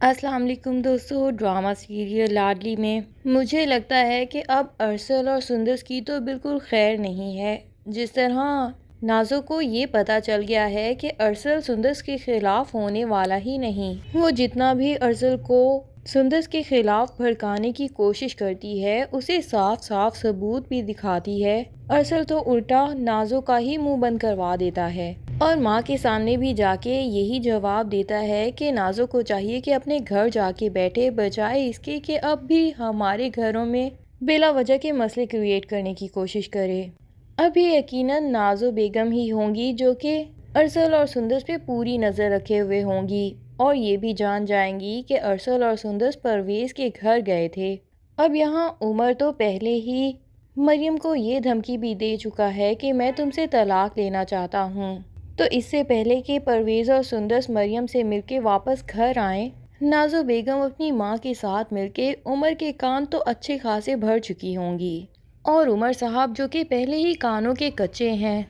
अस्सलाम वालेकुम दोस्तों। ड्रामा सीरियल लाडली में मुझे लगता है कि अब अरसल और सुंदर की तो बिल्कुल खैर नहीं है। जिस तरह नाज़ो को ये पता चल गया है कि अरसल सुंदर के खिलाफ होने वाला ही नहीं, वो जितना भी अरसल को सुंदर के खिलाफ भड़काने की कोशिश करती है, उसे साफ साफ सबूत भी दिखाती है। अरसल तो उल्टा नाज़ो का ही मुंह बंद करवा देता है और माँ के सामने भी जाके यही जवाब देता है कि नाज़ो को चाहिए कि अपने घर जाके बैठे, बजाय इसके कि अब भी हमारे घरों में बिला वजह के मसले क्रिएट करने की कोशिश करे। अभी यकीनन नाज़ो बेगम ही होंगी जो कि अरसल और सुंदर पे पूरी नज़र रखे हुए होंगी और ये भी जान जाएंगी कि अरसल और सुंदर परवेज़ के घर गए थे। अब यहाँ उमर तो पहले ही मरियम को ये धमकी भी दे चुका है कि मैं तुमसे तलाक लेना चाहता हूँ। तो इससे पहले कि परवेज़ और सुंदर मरियम से मिलके वापस घर आएं, नाज़ो बेगम अपनी माँ के साथ मिलके उमर के कान तो अच्छे खासे भर चुकी होंगी और उमर साहब जो कि पहले ही कानों के कच्चे हैं,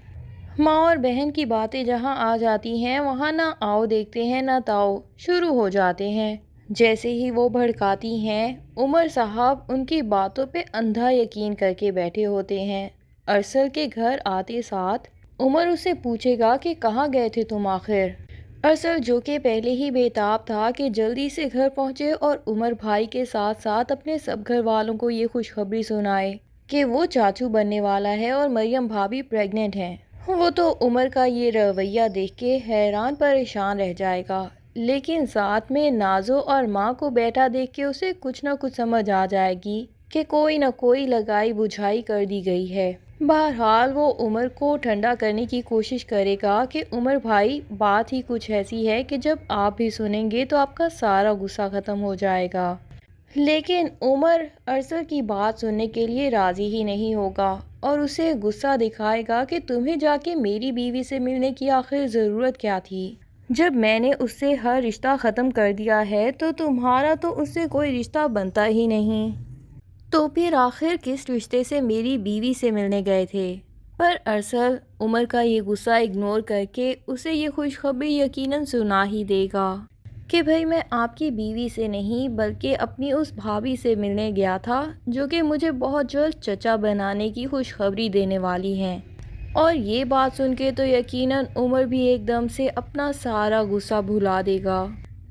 माँ और बहन की बातें जहाँ आ जाती हैं वहाँ ना आओ देखते हैं ना ताओ शुरू हो जाते हैं। जैसे ही वो भड़काती हैं, उमर साहब उनकी बातों पे अंधा यकीन करके बैठे होते हैं। अरसल के घर आते साथ उमर उससे पूछेगा कि कहाँ गए थे तुम आखिर। अरसल जो कि पहले ही बेताब था कि जल्दी से घर पहुँचे और उमर भाई के साथ साथ अपने सब घर वालों को ये खुशखबरी सुनाए कि वो चाचू बनने वाला है और मरियम भाभी प्रेग्नेंट हैं। वो तो उमर का ये रवैया देख के हैरान परेशान रह जाएगा, लेकिन साथ में नाज़ो और माँ को बैठा देख के उसे कुछ ना कुछ समझ आ जाएगी कि कोई ना कोई लगाई बुझाई कर दी गई है। बहरहाल वो उमर को ठंडा करने की कोशिश करेगा कि उमर भाई बात ही कुछ ऐसी है कि जब आप भी सुनेंगे तो आपका सारा गुस्सा ख़त्म हो जाएगा। लेकिन उमर अरसल की बात सुनने के लिए राज़ी ही नहीं होगा और उसे गुस्सा दिखाएगा कि तुम्हें जाके मेरी बीवी से मिलने की आखिर ज़रूरत क्या थी। जब मैंने उससे हर रिश्ता ख़त्म कर दिया है तो तुम्हारा तो उससे कोई रिश्ता बनता ही नहीं, तो फिर आखिर किस रिश्ते से मेरी बीवी से मिलने गए थे। पर अरसल उमर का ये गुस्सा इग्नोर करके उसे ये खुशखबरी यकीनन सुना ही देगा कि भाई मैं आपकी बीवी से नहीं बल्कि अपनी उस भाभी से मिलने गया था जो कि मुझे बहुत जल्द चचा बनाने की खुशखबरी देने वाली हैं। और ये बात सुन के तो यकीनन उमर भी एकदम से अपना सारा गुस्सा भुला देगा।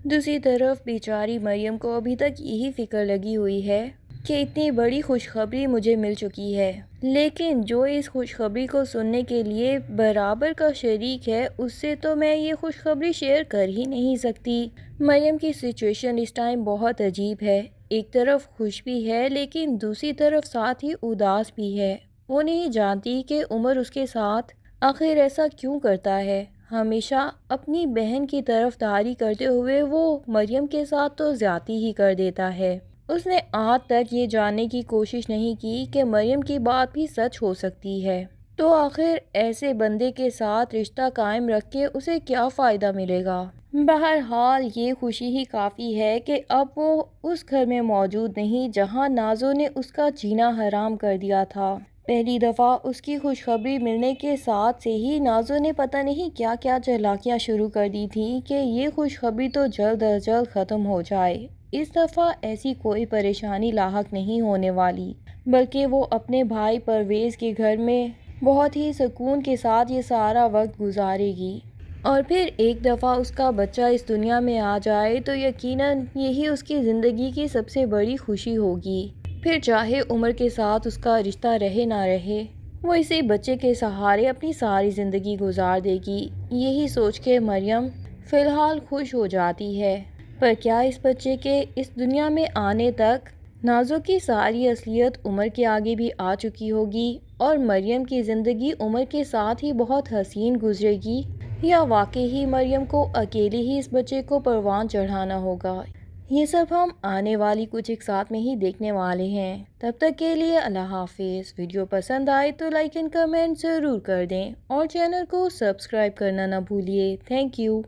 दूसरी तरफ बेचारी मरियम को अभी तक यही फिक्र लगी हुई है कि इतनी बड़ी खुशखबरी मुझे मिल चुकी है, लेकिन जो इस खुशखबरी को सुनने के लिए बराबर का शरीक है उससे तो मैं ये खुशखबरी शेयर कर ही नहीं सकती। मरियम की सिचुएशन इस टाइम बहुत अजीब है, एक तरफ खुश भी है लेकिन दूसरी तरफ साथ ही उदास भी है। वो नहीं जानती कि उमर उसके साथ आखिर ऐसा क्यों करता है। हमेशा अपनी बहन की तरफदारी करते हुए वो मरियम के साथ तो ज्यादती ही कर देता है। उसने आज तक ये जानने की कोशिश नहीं की कि मरियम की बात भी सच हो सकती है। तो आखिर ऐसे बंदे के साथ रिश्ता कायम रख के उसे क्या फ़ायदा मिलेगा। बहरहाल ये खुशी ही काफ़ी है कि अब वो उस घर में मौजूद नहीं जहां नाज़ो ने उसका जीना हराम कर दिया था। पहली दफ़ा उसकी खुशखबरी मिलने के साथ से ही नाज़ो ने पता नहीं क्या क्या चालाकियाँ शुरू कर दी थी कि ये खुशखबरी तो जल्द अज जल्द ख़त्म हो जाए। इस दफ़ा ऐसी कोई परेशानी लाहक नहीं होने वाली, बल्कि वो अपने भाई परवेज़ के घर में बहुत ही सुकून के साथ ये सारा वक्त गुजारेगी। और फिर एक दफ़ा उसका बच्चा इस दुनिया में आ जाए तो यकीनन यही उसकी ज़िंदगी की सबसे बड़ी खुशी होगी। फिर चाहे उम्र के साथ उसका रिश्ता रहे ना रहे, वो इसी बच्चे के सहारे अपनी सारी ज़िंदगी गुजार देगी। यही सोच के मरियम फ़िलहाल खुश हो जाती है। पर क्या इस बच्चे के इस दुनिया में आने तक नाज़ो की सारी असलियत उमर के आगे भी आ चुकी होगी और मरियम की ज़िंदगी उमर के साथ ही बहुत हसीन गुजरेगी, या वाकई ही मरियम को अकेले ही इस बच्चे को परवान चढ़ाना होगा। ये सब हम आने वाली कुछ एक साथ में ही देखने वाले हैं। तब तक के लिए अल्लाह हाफिज़। वीडियो पसंद आए तो लाइक एंड कमेंट ज़रूर कर दें और चैनल को सब्सक्राइब करना ना भूलिए। Thank you.